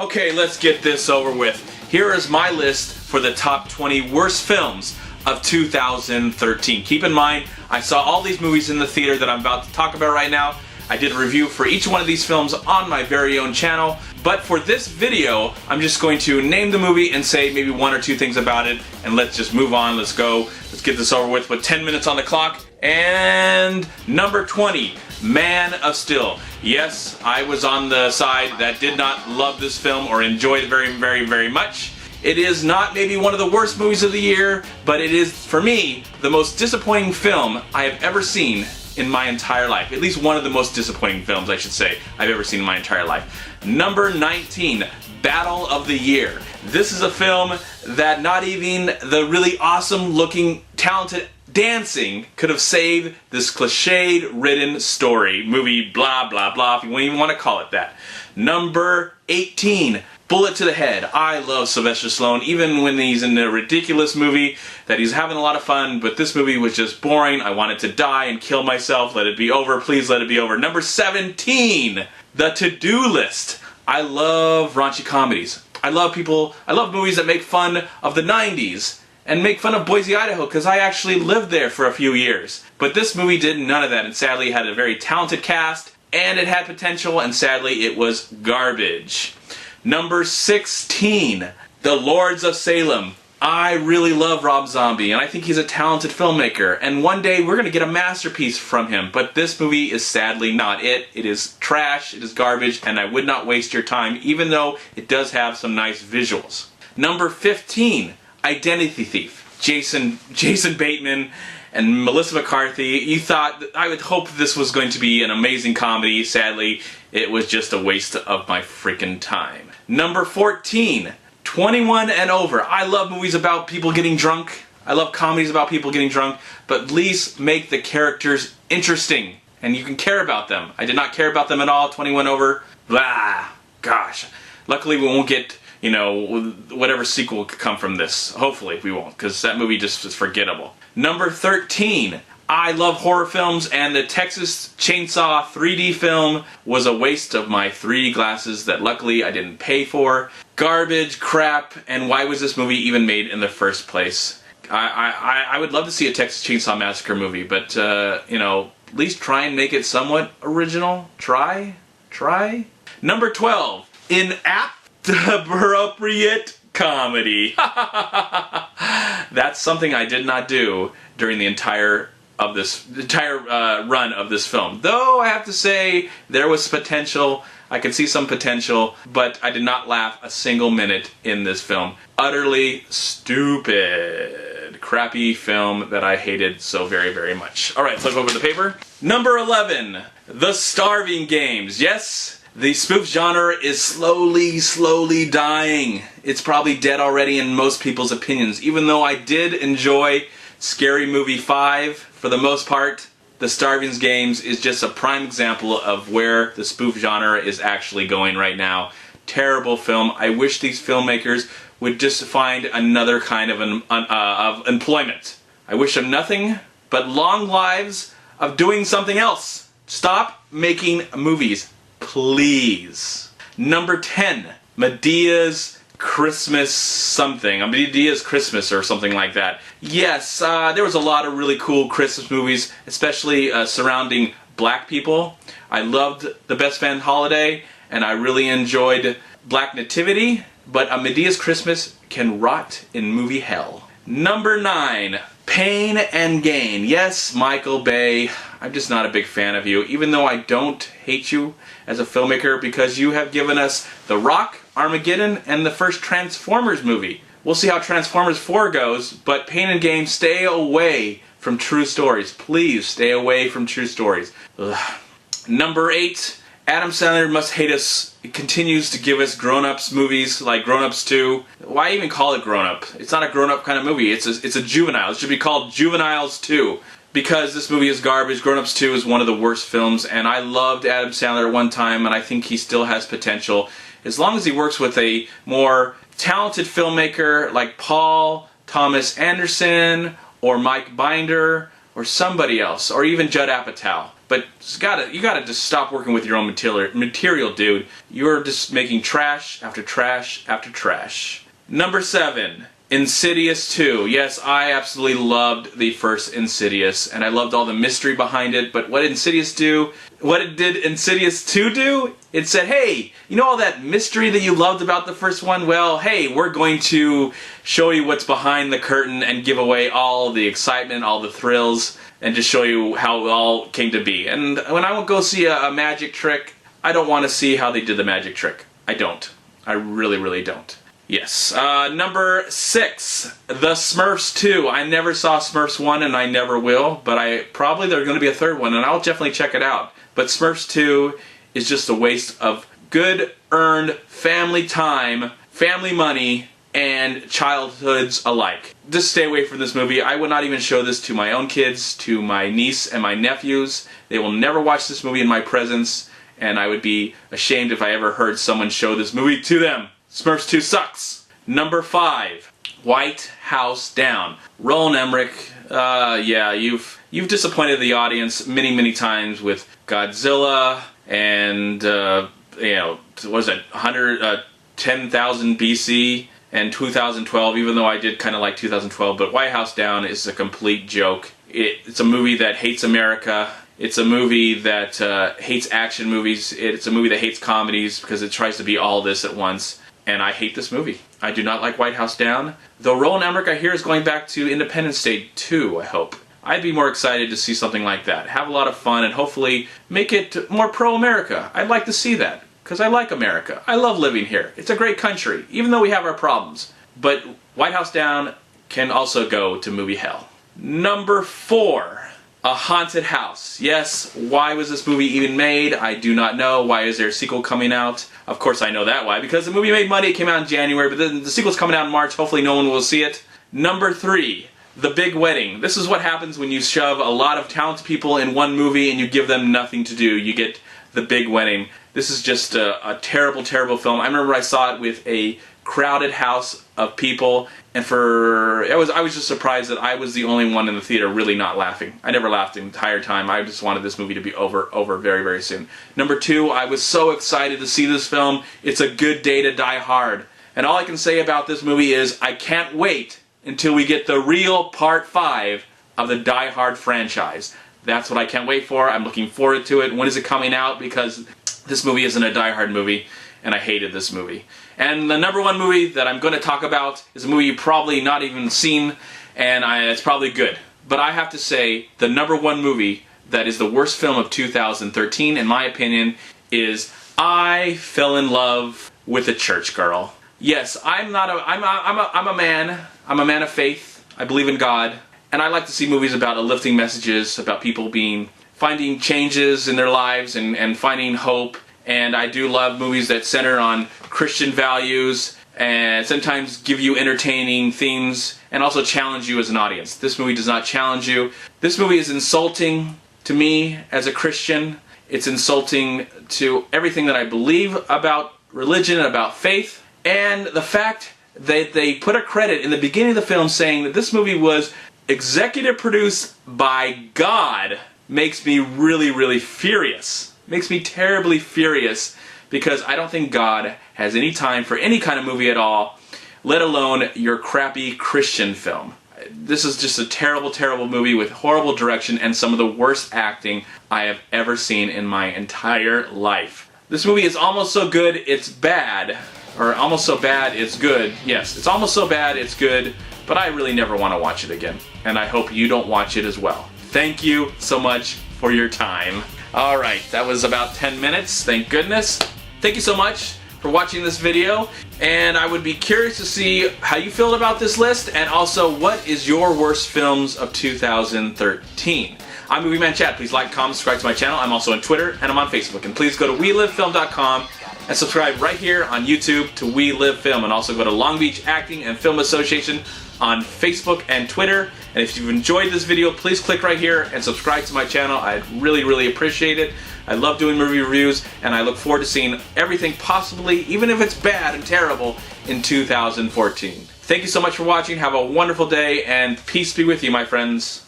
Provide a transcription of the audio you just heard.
Okay, let's get this over with. Here is my list for the top 20 worst films of 2013. Keep in mind, I saw all these movies in the theater that I'm about to talk about right now. I did a review for each one of these films on my very own channel, but for this video, I'm just going to name the movie and say maybe one or two things about it, and let's just move on. Let's go. Let's get this over with 10 minutes on the clock. And number 20, Man of Steel. Yes, I was on the side that did not love this film or enjoy it very much. It is not maybe one of the worst movies of the year, but it is, for me, the most disappointing film I have ever seen in my entire life. At least one of the most disappointing films, I should say, I've ever seen in my entire life. Number 19, Battle of the Year. This is a film that not even the really awesome looking, talented dancing could have saved this cliched-ridden story, movie, blah blah blah, if you wouldn't even want to call it that. Number 18, Bullet to the Head. I love Sylvester Stallone, even when he's in a ridiculous movie that he's having a lot of fun, but this movie was just boring. I wanted to die and kill myself. Let it be over. Please let it be over. Number 17, The To-Do List. I love raunchy comedies. I love movies that make fun of the 90s and make fun of Boise, Idaho, because I actually lived there for a few years. But this movie did none of that, and sadly it had a very talented cast, and it had potential, and sadly it was garbage. Number 16, The Lords of Salem. I really love Rob Zombie, and I think he's a talented filmmaker, and one day we're going to get a masterpiece from him, but this movie is sadly not it. It is trash, it is garbage, and I would not waste your time, even though it does have some nice visuals. Number 15, Identity Thief. Jason Bateman and Melissa McCarthy. You thought, I would hope this was going to be an amazing comedy. Sadly, it was just a waste of my freaking time. Number 14, 21 and Over. I love movies about people getting drunk. I love comedies about people getting drunk, but at least make the characters interesting and you can care about them. I did not care about them at all. 21 Over. Blah. Gosh. Luckily we won't get, whatever sequel could come from this. Hopefully we won't, because that movie just is forgettable. Number 13, I love horror films, and the Texas Chainsaw 3D film was a waste of my 3D glasses that luckily I didn't pay for. Garbage, crap, and why was this movie even made in the first place? I would love to see a Texas Chainsaw Massacre movie, but, at least try and make it somewhat original. Try. Number 12, Inappropriate Comedy. That's something I did not do during the entire run of this film. Though I have to say there was potential. I could see some potential, but I did not laugh a single minute in this film. Utterly stupid, crappy film that I hated so very much. Alright, flip over the paper. Number 11, The Starving Games. Yes, the spoof genre is slowly dying. It's probably dead already in most people's opinions. Even though I did enjoy Scary Movie 5 for the most part, The Starving Games is just a prime example of where the spoof genre is actually going right now. Terrible film. I wish these filmmakers would just find another kind of employment. I wish them nothing but long lives of doing something else. Stop making movies, please. Number 10, Madea's Christmas something. Madea's Christmas or something like that. Yes, there was a lot of really cool Christmas movies, especially surrounding black people. I loved The Best Man Holiday, and I really enjoyed Black Nativity, but A Madea's Christmas can rot in movie hell. Number 9, Pain and Gain. Yes, Michael Bay, I'm just not a big fan of you, even though I don't hate you as a filmmaker, because you have given us The Rock, Armageddon, and the first Transformers movie. We'll see how Transformers 4 goes, but Pain and Gain, stay away from true stories. Please stay away from true stories. Ugh. Number 8, Adam Sandler Must Hate Us. It continues to give us grown-ups movies like Grown Ups 2. Why even call it Grown Up? It's not a grown-up kind of movie. It's a juvenile. It should be called Juveniles 2. Because this movie is garbage. Grown Ups 2 is one of the worst films, and I loved Adam Sandler at one time, and I think he still has potential. As long as he works with a more talented filmmaker like Paul Thomas Anderson or Mike Binder or somebody else, or even Judd Apatow. but you gotta just stop working with your own material, dude. You're just making trash after trash after trash. Number 7, Insidious 2. Yes, I absolutely loved the first Insidious, and I loved all the mystery behind it, but what did Insidious 2 do? It said, hey, you know all that mystery that you loved about the first one? Well, hey, we're going to show you what's behind the curtain and give away all the excitement, all the thrills, and just show you how it all came to be. And when I go see a magic trick, I don't want to see how they did the magic trick. I don't. I really, really don't. Yes. Number 6, The Smurfs 2. I never saw Smurfs 1 and I never will, but there's going to be a third one and I'll definitely check it out. But Smurfs 2 is just a waste of good earned family time, family money, and childhoods alike. Just stay away from this movie. I would not even show this to my own kids, to my niece and my nephews. They will never watch this movie in my presence, and I would be ashamed if I ever heard someone show this movie to them. Smurfs 2 sucks. Number 5, White House Down. Roland Emmerich, yeah, you've disappointed the audience many, many times with Godzilla and, what was it, 10,000 BC and 2012, even though I did kind of like 2012, but White House Down is a complete joke. It's a movie that hates America. It's a movie that hates action movies. It's a movie that hates comedies because it tries to be all this at once. And I hate this movie. I do not like White House Down. Though Roland Emmerich, I hear, is going back to Independence Day 2, I hope. I'd be more excited to see something like that. Have a lot of fun and hopefully make it more pro-America. I'd like to see that, because I like America. I love living here. It's a great country, even though we have our problems. But White House Down can also go to movie hell. Number 4, A Haunted House. Yes, why was this movie even made? I do not know. Why is there a sequel coming out? Of course I know that why, because the movie made money, it came out in January, but then the sequel's coming out in March, hopefully no one will see it. Number 3, The Big Wedding. This is what happens when you shove a lot of talented people in one movie and you give them nothing to do. You get The Big Wedding. This is just a terrible, terrible film. I remember I saw it with a crowded house of people, and I was just surprised that I was the only one in the theater really not laughing. I never laughed the entire time. I just wanted this movie to be over very, very soon. Number 2, I was so excited to see this film. It's a good day to die hard. And all I can say about this movie is I can't wait until we get the real Part 5 of the Die Hard franchise. That's what I can't wait for. I'm looking forward to it. When is it coming out? Because this movie isn't a Die Hard movie, and I hated this movie. And the number 1 movie that I'm going to talk about is a movie you've probably not even seen, and it's probably good. But I have to say, the number 1 movie that is the worst film of 2013, in my opinion, is I Fell in Love with a Church Girl. Yes, I'm a man of faith. I believe in God, and I like to see movies about uplifting messages, about people finding changes in their lives and finding hope. And I do love movies that center on Christian values and sometimes give you entertaining themes and also challenge you as an audience. This movie does not challenge you. This movie is insulting to me as a Christian. It's insulting to everything that I believe about religion and about faith. And the fact that they put a credit in the beginning of the film saying that this movie was executive produced by God makes me really, really furious. Makes me terribly furious because I don't think God has any time for any kind of movie at all, let alone your crappy Christian film. This is just a terrible, terrible movie with horrible direction and some of the worst acting I have ever seen in my entire life. This movie is almost so good it's bad, or almost so bad it's good. Yes, it's almost so bad it's good, but I really never want to watch it again. And I hope you don't watch it as well. Thank you so much for your time. Alright, that was about 10 minutes, thank goodness. Thank you so much for watching this video, and I would be curious to see how you feel about this list, and also what is your worst films of 2013. I'm Movie Man Chad. Please like, comment, subscribe to my channel. I'm also on Twitter, and I'm on Facebook. And please go to WeLiveFilm.com and subscribe right here on YouTube to We Live Film, and also go to Long Beach Acting and Film Association on Facebook and Twitter. And if you've enjoyed this video, please click right here and subscribe to my channel. I'd really, really appreciate it. I love doing movie reviews, and I look forward to seeing everything possibly, even if it's bad and terrible, in 2014. Thank you so much for watching. Have a wonderful day, and peace be with you, my friends.